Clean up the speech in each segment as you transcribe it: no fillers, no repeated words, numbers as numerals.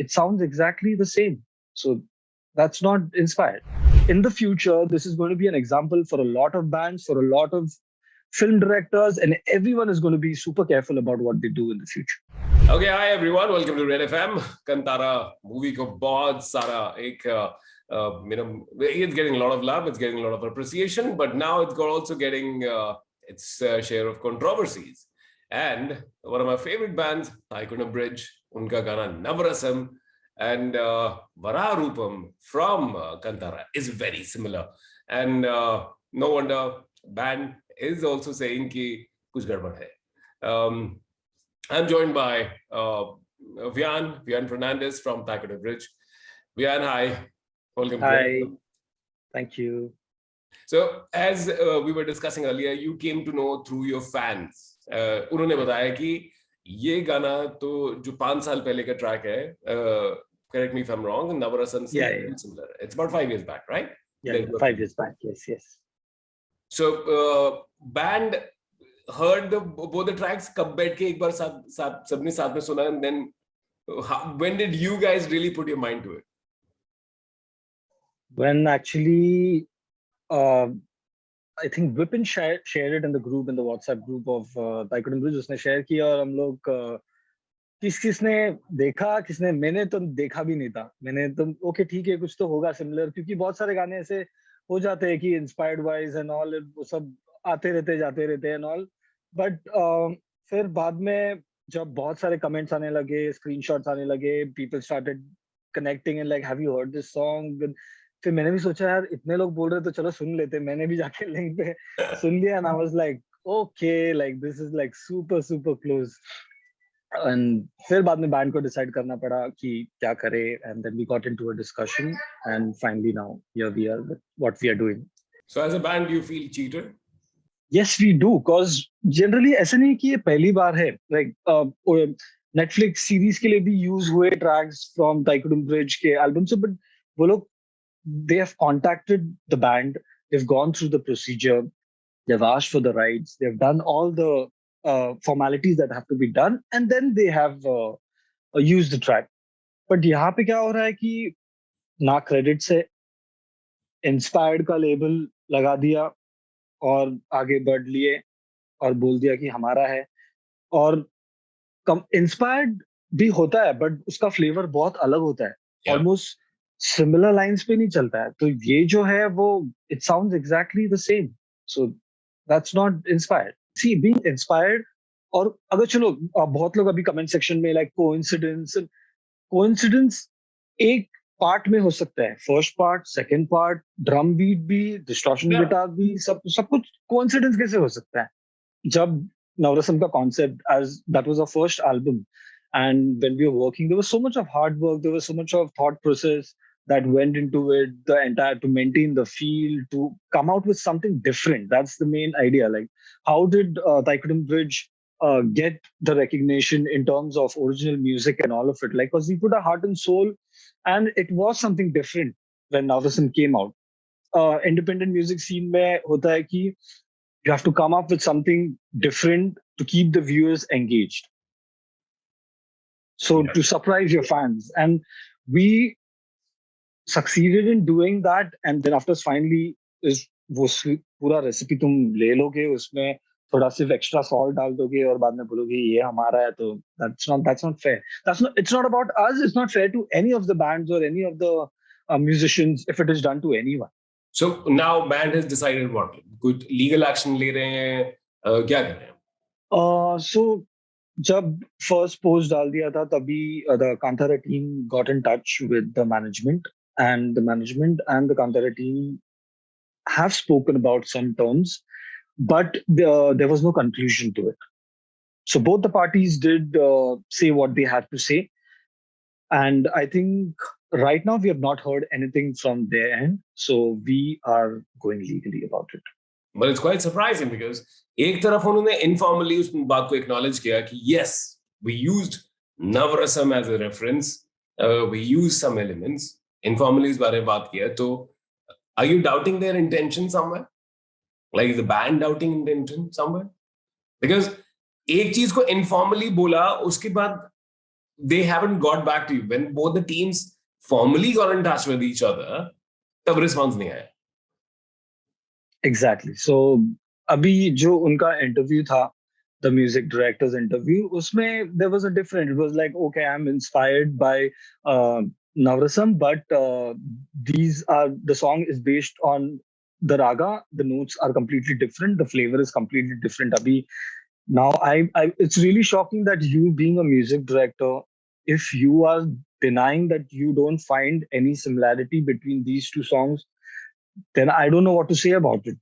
it sounds exactly the same. So that's not inspired. In the future, this is going to be an example for a lot of bands, for a lot of film directors, and everyone is going to be super careful about what they do in the future. Okay, hi everyone, welcome to Red FM. Kantara movie ko bahut sara it's getting a lot of love, it's getting a lot of appreciation, but now it's also getting its share of controversies. And one of my favorite bands, Thaikkuddam Bridge, unka gana Navrasam, and Varaha Roopam from Kantara is very similar. And no wonder band is also saying ki kuch gadbad hai. I'm joined by Vian Fernandez from Thaikkuddam Bridge. Vian, hi. Welcome. Hi. Thank you. So, as we were discussing earlier, you came to know through your fans. उन्होंने बताया कि ये गाना तो जो 5 साल पहले का ट्रैक है, correct me if I'm wrong, Navrasam से similar. It's about 5 years back, right? Yeah, 5 years back. Yes. So, band heard both the tracks. कब बैठ के एक बार सबने साथ में सुना, and then when did you guys really put your mind to it? When actually, I think Vipin shared it in the group, in the WhatsApp group of Thaikkuddam Bridge. उसने share किया और हम लोग किसने देखा, किसने, मैंने तो देखा भी नहीं था. मैंने तो ओके ठीक है, कुछ तो होगा सिमिलर, क्योंकि बहुत सारे गाने ऐसे हो जाते हैं कि इंस्पायर्ड वाइज एंड ऑल, वो सब आते रहते जाते रहते एंड ऑल. बट फिर बाद में जब बहुत सारे कमेंट्स आने लगे, स्क्रीनशॉट्स आने लगे, people started connecting and like have you heard this song. फिर मैंने भी सोचा यार इतने लोग बोल रहे तो चलो सुन लेते. मैंने भी जाके लिंक पे सुन लिया and I was like okay, like this is like super super close. And फिर बाद में बैंड को डिसाइड करना पड़ा कि क्या करे, and then we got into a discussion and finally now here we are with what we are doing. So as a band do you feel cheated? Yes, we do, because generally ऐसे नहीं कि ये पहली बार है. Like Netflix series के लिए भी use हुए ट्रैक्स फ्रॉम Thaikkuddam Bridge के एल्बम से, बट वो लोग they have contacted the band, they've gone through the procedure, they've asked for the rights, they've done all the formalities that have to be done, and then they have used the track. But यहाँ पे क्या हो रहा है कि ना credit से inspired का लेबल लगा दिया और आगे बढ़ लिए और बोल दिया कि हमारा है. और इंस्पायर्ड भी होता है बट उसका फ्लेवर बहुत अलग होता है, ऑलमोस्ट सिमिलर लाइंस पे नहीं चलता है. तो ये जो है वो it sounds exactly the same. So that's not inspired. See being inspired, और अगर चलो बहुत लोग अभी कमेंट सेक्शन में लाइक कोइंसिडेंस एक पार्ट में हो सकता है, first part, second part, drum beat भी, डिस्टॉर्शन गिटार भी, सब कुछ कोइंसिडेंस कैसे हो सकता है? जब Navrasam ka concept, as that was our first album, and when we were working, there was so much of hard work, there was so much of thought process that went into it, the entire, to maintain the feel, to come out with something different. That's the main idea. Like, how did Thaikkuddam Bridge get the recognition in terms of original music and all of it? Like, because we put our heart and soul, and it was something different when Navrasam came out. Independent music scene mein hota hai ki you have to come up with something different to keep the viewers engaged. So to surprise your fans. And we succeeded in doing that. And then after finally is वो पूरा recipe तुम ले लोगे, उसमें थोड़ा सिर्फ extra salt डाल दोगे और बाद में बोलोगे ये हमारा है, तो that's not fair. It's not about us. It's not fair to any of the bands or any of the musicians if it is done to anyone. So now band has decided what? कुछ legal action ले रहे हैं, क्या कर रहे हैं? So जब first post डाल दिया था तभी the Kantara team got in touch with the management, and the management and the Kantara team have spoken about some terms, but there was no conclusion to it. So both the parties did say what they had to say, and I think right now we have not heard anything from their end, so we are going legally about it. But it's quite surprising because एक तरफ उन्होंने informally उस बात को acknowledge किया कि yes, we used Navrasam as a reference, we used some elements, informally इस बारे में बात किया. तो are you doubting their intention somewhere? Like is the band doubting intention somewhere? Because एक चीज को informally बोला, उसके बाद they haven't got back to you. When both the teams formally got in touch with each other, तब response नहीं आया. Exactly. So अभी जो उनका interview था, the music director's interview, उसमें there was a different. It was like, okay, I'm inspired by Navrasam, but the song is based on the raga. The notes are completely different. The flavor is completely different. Abhi, now it's really shocking that you being a music director, if you are denying that you don't find any similarity between these two songs, then I don't know what to say about it.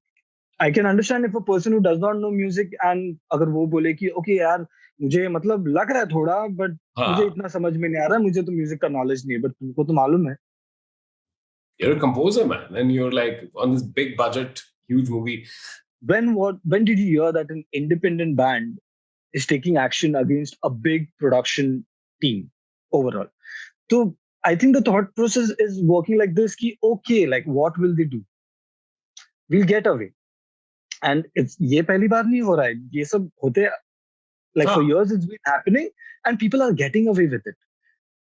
I can understand if a person who does not know music and अगर वो बोले कि okay यार मुझे मतलब लग रहा है थोड़ा but मुझे इतना समझ में नहीं आ रहा, मुझे तो म्यूजिक का नॉलेज नहीं है, but तुमको तो मालूम है. You're a composer, man, and you're like on this big budget, huge movie. When did you hear that an independent band is taking action against a big production team overall? So I think the thought process is working like this: ki, okay, like what will they do? We'll get away. And it's ये पहली बार नहीं हो रहा है, ये सब होते like for years it's been happening and people are getting away with it.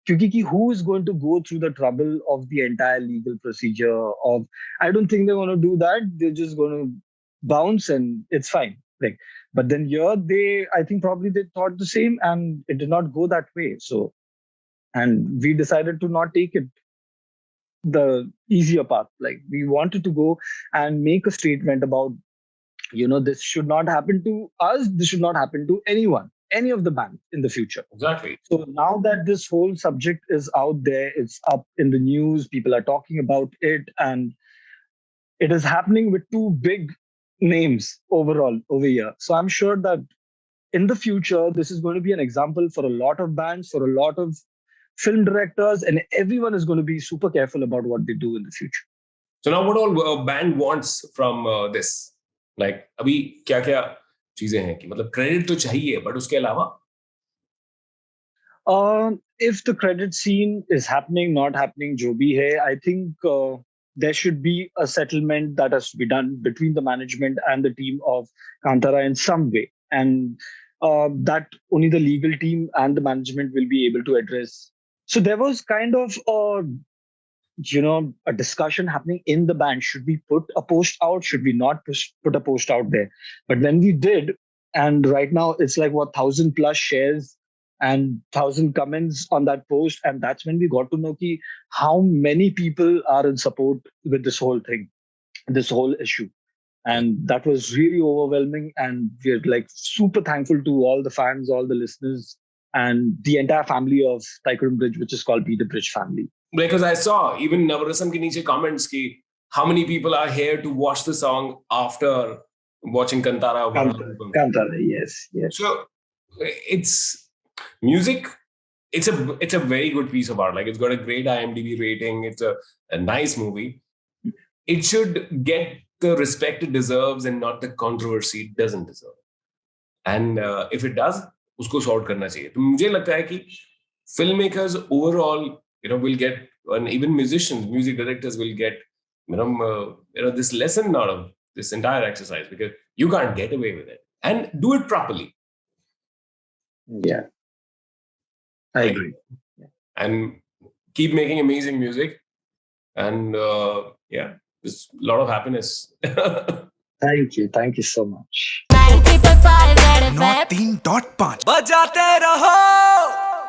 क्योंकि who is going to go through the trouble of the entire legal procedure of, I don't think they're going to do that. They're just going to bounce and it's fine. Like, but then here I think probably they thought the same and it did not go that way. So, and we decided to not take it the easier path. Like we wanted to go and make a statement about, this should not happen to us. This should not happen to anyone, any of the bands in the future. Exactly. So now that this whole subject is out there, it's up in the news, people are talking about it, and it is happening with two big names overall over here. So I'm sure that in the future, this is going to be an example for a lot of bands, for a lot of film directors, and everyone is going to be super careful about what they do in the future. So now what all a band wants from this? Like, अभी क्या-क्या चीजें हैं कि मतलब credit तो चाहिए, but उसके अलावा? If the credit scene is happening, not happening, जो भी है, I think there should be a settlement that has to be done between the management and the team of Kantara in some way. And that only the legal team and the management will be able to address. So there was kind of a discussion happening in the band. Should we put a post out? Should we not put a post out there? But when we did, and right now it's like 1,000+ shares and 1,000 comments on that post. And that's when we got to know how many people are in support with this whole thing, this whole issue. And that was really overwhelming. And we're like super thankful to all the fans, all the listeners, and the entire family of Thaikkuddam Bridge, which is called Be the Bridge family. Because I saw even Navrasam ke niche comments ki how many people are here to watch the song after watching Kantara. Kantara, yes. So it's music. It's a very good piece of art. Like it's got a great IMDb rating. It's a nice movie. It should get the respect it deserves and not the controversy it doesn't deserve. And if it does, उसको sort करना चाहिए. तो मुझे लगता है कि filmmakers overall, will get, and even musicians, music directors will get, this lesson out of this entire exercise, because you can't get away with it and do it properly. Yeah, I agree. And keep making amazing music, and just a lot of happiness. Thank you so much. 93.5 बजाते रहो.